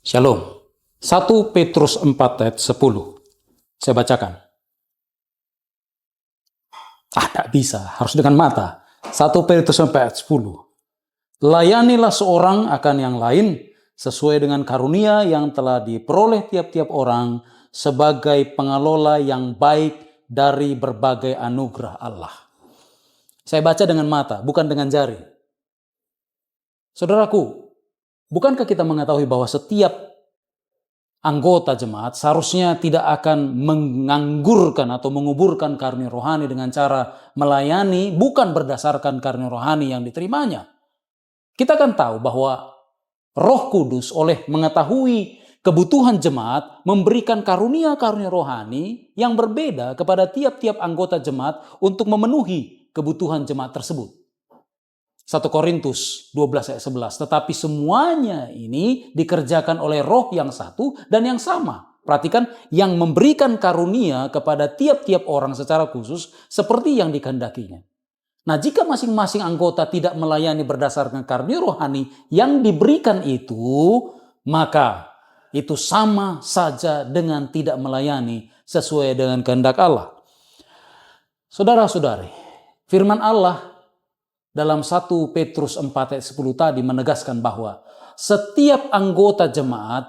Shalom. 1 Petrus 4 ayat 10. Saya bacakan. Tak bisa. Harus dengan mata. 1 Petrus 4 ayat 10. Layanilah seorang akan yang lain sesuai dengan karunia yang telah diperoleh tiap-tiap orang sebagai pengelola yang baik dari berbagai anugerah Allah. Saya baca dengan mata, bukan dengan jari. Saudaraku, bukankah kita mengetahui bahwa setiap anggota jemaat seharusnya tidak akan menganggurkan atau menguburkan karunia rohani dengan cara melayani bukan berdasarkan karunia rohani yang diterimanya. Kita kan tahu bahwa Roh Kudus oleh mengetahui kebutuhan jemaat memberikan karunia-karunia rohani yang berbeda kepada tiap-tiap anggota jemaat untuk memenuhi kebutuhan jemaat tersebut. 1 Korintus 12 ayat 11. Tetapi semuanya ini dikerjakan oleh Roh yang satu dan yang sama. Perhatikan, yang memberikan karunia kepada tiap-tiap orang secara khusus seperti yang dikehendakinya. Nah, jika masing-masing anggota tidak melayani berdasarkan karunia rohani yang diberikan itu, maka itu sama saja dengan tidak melayani sesuai dengan kehendak Allah. Saudara-saudari, firman Allah dalam 1 Petrus 4 ayat 10 tadi menegaskan bahwa setiap anggota jemaat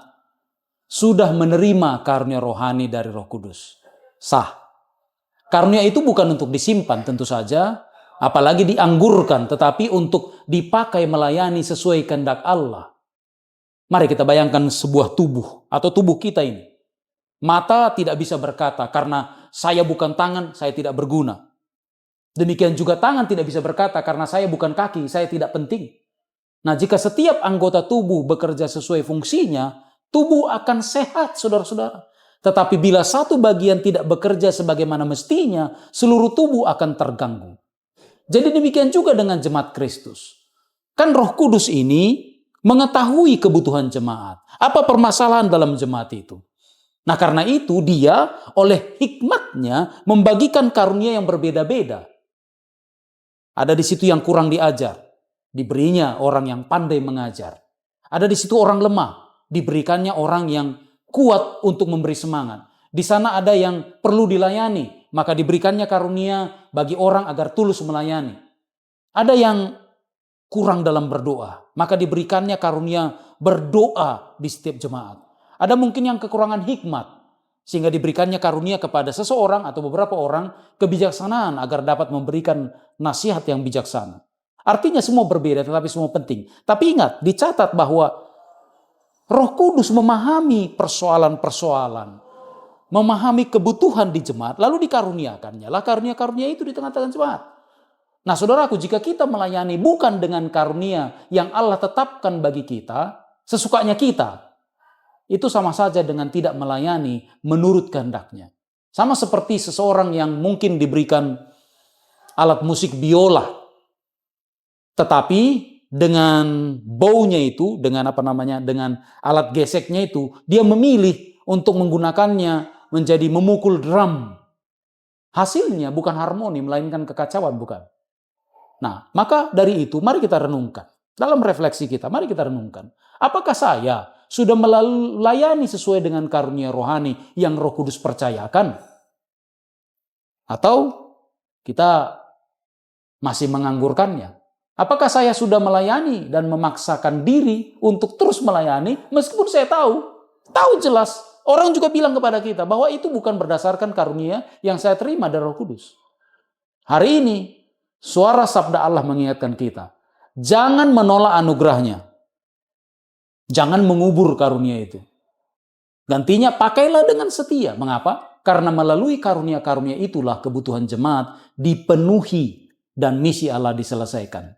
sudah menerima karunia rohani dari Roh Kudus. Sah. Karunia itu bukan untuk disimpan tentu saja, apalagi dianggurkan, tetapi untuk dipakai melayani sesuai kehendak Allah. Mari kita bayangkan sebuah tubuh atau tubuh kita ini. Mata tidak bisa berkata, karena saya bukan tangan, saya tidak berguna. Demikian juga tangan tidak bisa berkata, karena saya bukan kaki, saya tidak penting. Nah, jika setiap anggota tubuh bekerja sesuai fungsinya, tubuh akan sehat, saudara-saudara. Tetapi bila satu bagian tidak bekerja sebagaimana mestinya, seluruh tubuh akan terganggu. Jadi demikian juga dengan jemaat Kristus. Kan Roh Kudus ini mengetahui kebutuhan jemaat. Apa permasalahan dalam jemaat itu? Nah, karena itu dia oleh hikmatnya membagikan karunia yang berbeda-beda. Ada di situ yang kurang diajar, diberinya orang yang pandai mengajar. Ada di situ orang lemah, diberikannya orang yang kuat untuk memberi semangat. Di sana ada yang perlu dilayani, maka diberikannya karunia bagi orang agar tulus melayani. Ada yang kurang dalam berdoa, maka diberikannya karunia berdoa di setiap jemaat. Ada mungkin yang kekurangan hikmat, sehingga diberikannya karunia kepada seseorang atau beberapa orang kebijaksanaan agar dapat memberikan nasihat yang bijaksana. Artinya semua berbeda tetapi semua penting. Tapi ingat, dicatat bahwa Roh Kudus memahami persoalan-persoalan, memahami kebutuhan di jemaat, lalu dikaruniakannya lah karunia-karunia itu di tengah-tengah jemaat. Nah, saudaraku, jika kita melayani bukan dengan karunia yang Allah tetapkan bagi kita, sesukanya kita, itu sama saja dengan tidak melayani menurut kehendaknya. Sama seperti seseorang yang mungkin diberikan alat musik biola, tetapi dengan baunya itu, dengan dengan alat geseknya itu, dia memilih untuk menggunakannya menjadi memukul drum. Hasilnya bukan harmoni, melainkan kekacauan, bukan? Nah, maka dari itu, mari kita renungkan. Dalam refleksi kita, mari kita renungkan. Apakah saya sudah melayani sesuai dengan karunia rohani yang Roh Kudus percayakan? Atau kita masih menganggurkannya? Apakah saya sudah melayani dan memaksakan diri untuk terus melayani meskipun saya tahu jelas, orang juga bilang kepada kita bahwa itu bukan berdasarkan karunia yang saya terima dari Roh Kudus. Hari ini suara sabda Allah mengingatkan kita, jangan menolak anugerahnya. Jangan mengubur karunia itu. Gantinya pakailah dengan setia. Mengapa? Karena melalui karunia-karunia itulah kebutuhan jemaat dipenuhi dan misi Allah diselesaikan.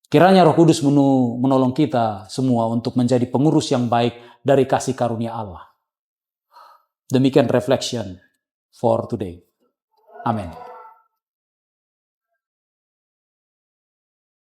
Kiranya Roh Kudus menolong kita semua untuk menjadi pengurus yang baik dari kasih karunia Allah. Demikian reflection for today. Amin.